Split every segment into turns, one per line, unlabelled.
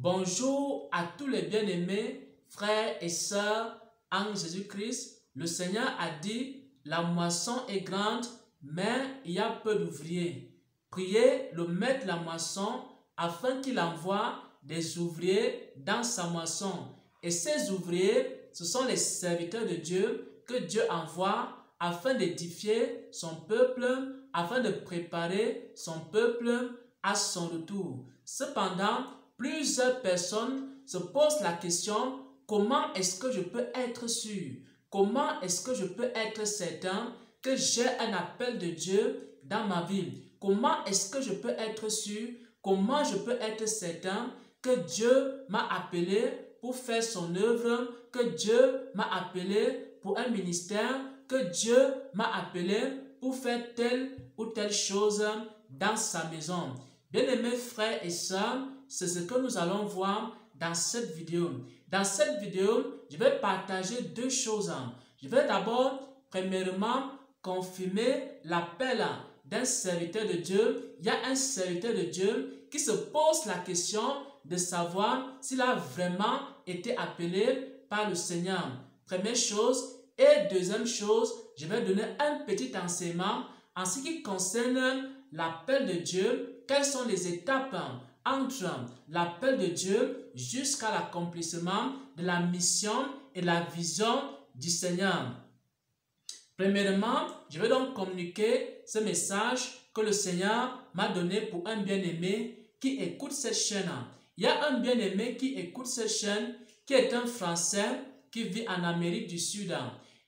Bonjour à tous les bien-aimés, frères et sœurs en Jésus-Christ. Le Seigneur a dit, la moisson est grande, mais il y a peu d'ouvriers. Priez le maître de la moisson afin qu'il envoie des ouvriers dans sa moisson. Et ces ouvriers, ce sont les serviteurs de Dieu que Dieu envoie afin d'édifier son peuple, afin de préparer son peuple à son retour. Cependant, plusieurs personnes se posent la question, comment est-ce que je peux être sûr? Comment est-ce que je peux être certain que j'ai un appel de Dieu dans ma vie? Comment est-ce que je peux être sûr? Comment je peux être certain que Dieu m'a appelé pour faire son œuvre, que Dieu m'a appelé pour un ministère, que Dieu m'a appelé pour faire telle ou telle chose dans sa maison? Bien-aimés frères et sœurs, c'est ce que nous allons voir dans cette vidéo. Dans cette vidéo, je vais partager deux choses. Je vais d'abord, premièrement, confirmer l'appel d'un serviteur de Dieu. Il y a un serviteur de Dieu qui se pose la question de savoir s'il a vraiment été appelé par le Seigneur. Première chose. Et deuxième chose, je vais donner un petit enseignement en ce qui concerne l'appel de Dieu. Quelles sont les étapes entre l'appel de Dieu jusqu'à l'accomplissement de la mission et la vision du Seigneur. Premièrement, je vais donc communiquer ce message que le Seigneur m'a donné pour un bien-aimé qui écoute cette chaîne. Il y a un bien-aimé qui écoute cette chaîne qui est un Français qui vit en Amérique du Sud.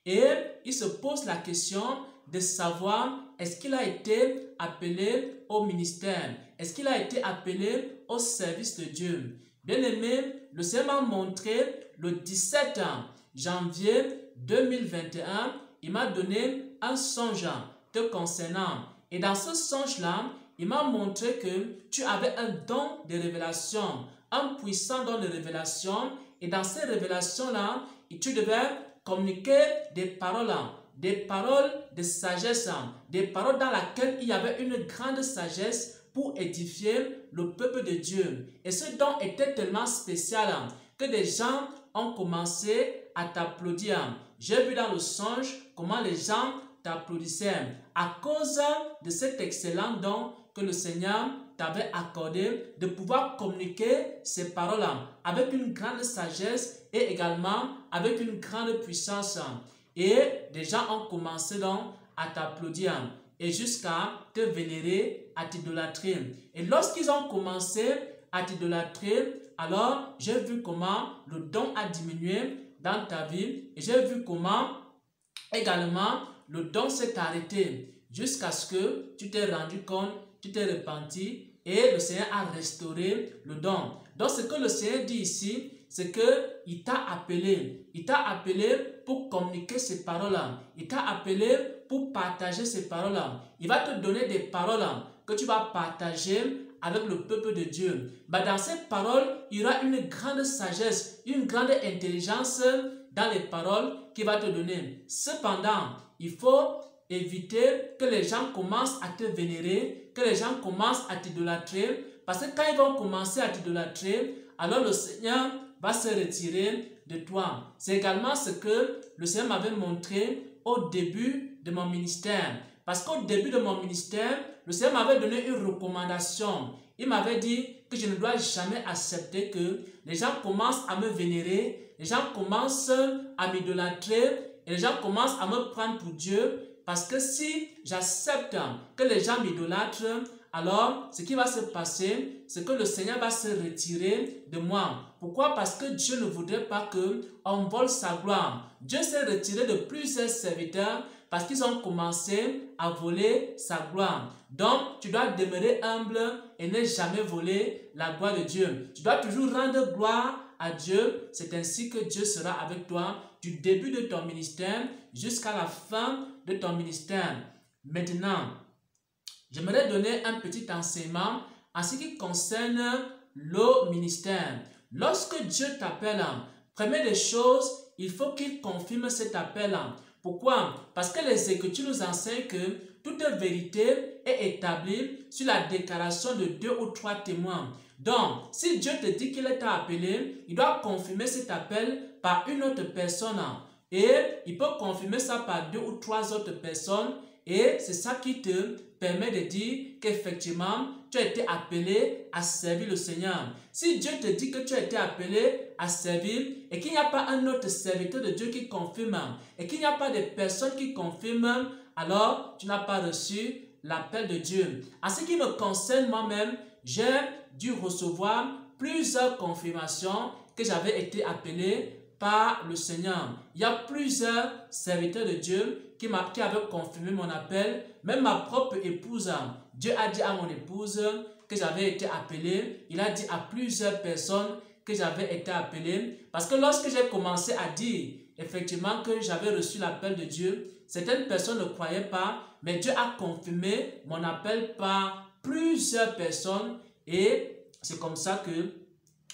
Et il se pose la question de savoir est-ce qu'il a été appelé au ministère? Est-ce qu'il a été appelé au service de Dieu? Bien-aimé, le Seigneur m'a montré le 17 janvier 2021, il m'a donné un songe te concernant. Et dans ce songe-là, il m'a montré que tu avais un don de révélation, un puissant don de révélation. Et dans ces révélations-là, tu devais communiquer des paroles de sagesse, des paroles dans lesquelles il y avait une grande sagesse pour édifier le peuple de Dieu. Et ce don était tellement spécial que des gens ont commencé à t'applaudir. J'ai vu dans le songe comment les gens t'applaudissaient à cause de cet excellent don que le Seigneur t'avait accordé de pouvoir communiquer ces paroles avec une grande sagesse et également avec une grande puissance. Et des gens ont commencé donc à t'applaudir et jusqu'à te vénérer, à t'idolâtrer. Et lorsqu'ils ont commencé à t'idolâtrer, alors j'ai vu comment le don a diminué dans ta vie et j'ai vu comment également le don s'est arrêté jusqu'à ce que tu t'es rendu compte, tu t'es repenti et le Seigneur a restauré le don. Donc ce que le Seigneur dit ici, c'est qu'il t'a appelé. Il t'a appelé pour communiquer ces paroles-là. Il t'a appelé pour partager ces paroles-là. Il va te donner des paroles que tu vas partager avec le peuple de Dieu. Dans ces paroles, il y aura une grande sagesse, une grande intelligence dans les paroles qu'il va te donner. Cependant, il faut éviter que les gens commencent à te vénérer, que les gens commencent à t'idolâtrer, parce que quand ils vont commencer à t'idolâtrer, alors le Seigneur va se retirer de toi. C'est également ce que le Seigneur m'avait montré au début de mon ministère. Parce qu'au début de mon ministère, le Seigneur m'avait donné une recommandation. Il m'avait dit que je ne dois jamais accepter que les gens commencent à me vénérer, les gens commencent à m'idolâtrer et les gens commencent à me prendre pour Dieu. Parce que si j'accepte que les gens m'idolâtrent, alors ce qui va se passer, c'est que le Seigneur va se retirer de moi. Pourquoi? Parce que Dieu ne voudrait pas qu'on vole sa gloire. Dieu s'est retiré de plusieurs serviteurs parce qu'ils ont commencé à voler sa gloire. Donc, tu dois demeurer humble et ne jamais voler la gloire de Dieu. Tu dois toujours rendre gloire à Dieu. C'est ainsi que Dieu sera avec toi du début de ton ministère jusqu'à la fin de ton ministère. Maintenant, j'aimerais donner un petit enseignement en ce qui concerne le ministère. Lorsque Dieu t'appelle, première des choses, il faut qu'il confirme cet appel. Pourquoi? Parce que les Écritures nous enseignent que toute vérité est établie sur la déclaration de 2 ou 3 témoins. Donc, si Dieu te dit qu'il t'a appelé, il doit confirmer cet appel par une autre personne. Et il peut confirmer ça par 2 ou 3 autres personnes. Et c'est ça qui te permet de dire qu'effectivement, tu as été appelé à servir le Seigneur. Si Dieu te dit que tu as été appelé à servir et qu'il n'y a pas un autre serviteur de Dieu qui confirme et qu'il n'y a pas de personne qui confirme, alors tu n'as pas reçu l'appel de Dieu. En ce qui me concerne moi-même, j'ai dû recevoir plusieurs confirmations que j'avais été appelé par le Seigneur. Il y a plusieurs serviteurs de Dieu qui avaient confirmé mon appel. Même ma propre épouse, Dieu a dit à mon épouse que j'avais été appelé. Il a dit à plusieurs personnes que j'avais été appelé. Parce que lorsque j'ai commencé à dire effectivement que j'avais reçu l'appel de Dieu, certaines personnes ne croyaient pas, mais Dieu a confirmé mon appel par plusieurs personnes et c'est comme ça que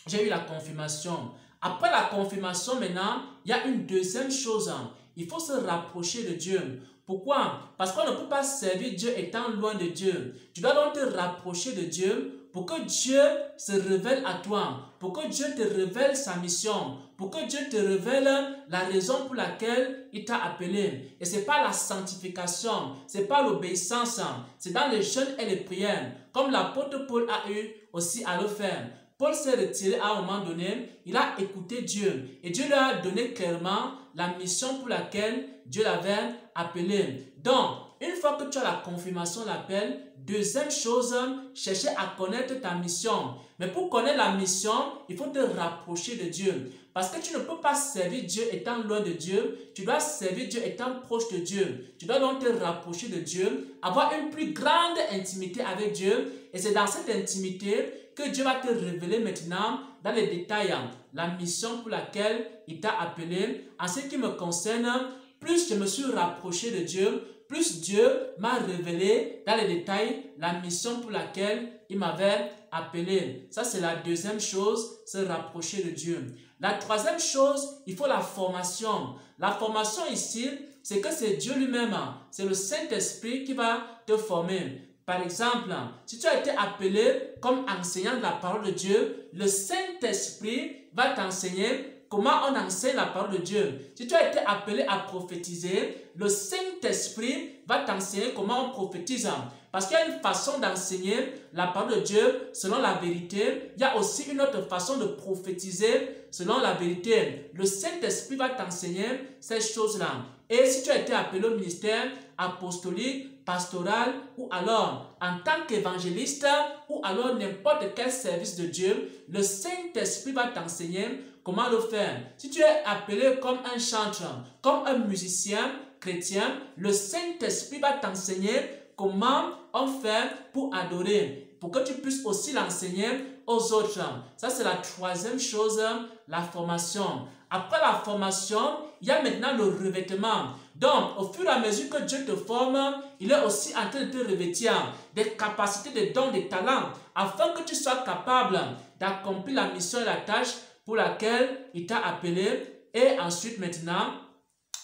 j'ai eu la confirmation. Après la confirmation maintenant, il y a une deuxième chose. Il faut se rapprocher de Dieu. Pourquoi? Parce qu'on ne peut pas servir Dieu étant loin de Dieu. Tu dois donc te rapprocher de Dieu pour que Dieu se révèle à toi, pour que Dieu te révèle sa mission, pour que Dieu te révèle la raison pour laquelle il t'a appelé. Et ce n'est pas la sanctification, ce n'est pas l'obéissance, c'est dans les jeûnes et les prières, comme l'apôtre Paul a eu aussi à le faire. Paul s'est retiré à un moment donné, il a écouté Dieu et Dieu lui a donné clairement la mission pour laquelle Dieu l'avait appelé. Donc, une fois que tu as la confirmation de l'appel, deuxième chose, chercher à connaître ta mission. Mais pour connaître la mission, il faut te rapprocher de Dieu. Parce que tu ne peux pas servir Dieu étant loin de Dieu, tu dois servir Dieu étant proche de Dieu. Tu dois donc te rapprocher de Dieu, avoir une plus grande intimité avec Dieu. Et c'est dans cette intimité que Dieu va te révéler maintenant dans les détails la mission pour laquelle il t'a appelé. En ce qui me concerne, plus je me suis rapproché de Dieu, plus Dieu m'a révélé dans les détails la mission pour laquelle il m'avait appelé. Ça, c'est la deuxième chose, se rapprocher de Dieu. La troisième chose, il faut la formation. La formation ici, c'est que c'est Dieu lui-même, c'est le Saint-Esprit qui va te former. Par exemple, si tu as été appelé comme enseignant de la parole de Dieu, le Saint-Esprit va t'enseigner comment on enseigne la parole de Dieu. Si tu as été appelé à prophétiser, le Saint-Esprit va t'enseigner comment on prophétise. Parce qu'il y a une façon d'enseigner la parole de Dieu selon la vérité. Il y a aussi une autre façon de prophétiser selon la vérité. Le Saint-Esprit va t'enseigner ces choses-là. Et si tu as été appelé au ministère apostolique, pastoral ou alors en tant qu'évangéliste ou alors n'importe quel service de Dieu, le Saint-Esprit va t'enseigner comment le faire. Si tu es appelé comme un chanteur, comme un musicien chrétien, le Saint-Esprit va t'enseigner comment on fait pour adorer, pour que tu puisses aussi l'enseigner aux autres. Ça, c'est la troisième chose, la formation. Après la formation, il y a maintenant le revêtement. Donc, au fur et à mesure que Dieu te forme, il est aussi en train de te revêtir des capacités, des dons, des talents, afin que tu sois capable d'accomplir la mission et la tâche pour laquelle il t'a appelé. Et ensuite, maintenant,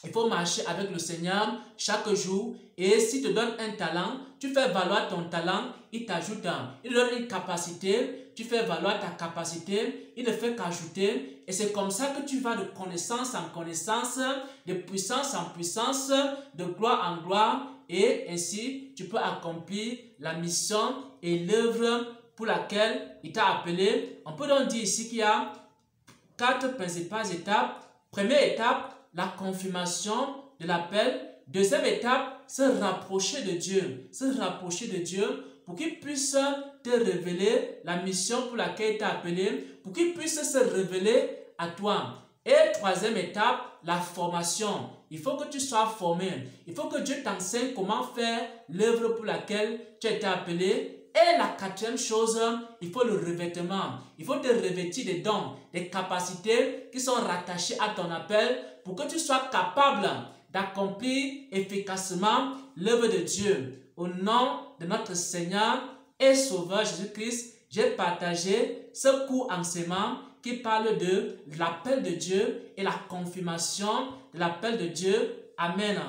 il faut marcher avec le Seigneur chaque jour. Et s'il te donne un talent, tu fais valoir ton talent, il t'ajoute. Il te donne une capacité, tu fais valoir ta capacité, il ne fait qu'ajouter. Et c'est comme ça que tu vas de connaissance en connaissance, de puissance en puissance, de gloire en gloire. Et ainsi, tu peux accomplir la mission et l'œuvre pour laquelle il t'a appelé. On peut donc dire ici qu'il y a 4 principales étapes. Première étape, la confirmation de l'appel. Deuxième étape, se rapprocher de Dieu. Se rapprocher de Dieu pour qu'il puisse te révéler la mission pour laquelle il t'a appelé, pour qu'il puisse se révéler à toi. Et troisième étape, la formation. Il faut que tu sois formé. Il faut que Dieu t'enseigne comment faire l'œuvre pour laquelle tu as été appelé. Et la quatrième chose, il faut le revêtement. Il faut te revêtir des dons, des capacités qui sont rattachées à ton appel pour que tu sois capable d'accomplir efficacement l'œuvre de Dieu. Au nom de notre Seigneur et Sauveur Jésus-Christ, j'ai partagé ce court enseignement qui parle de l'appel de Dieu et la confirmation de l'appel de Dieu. Amen.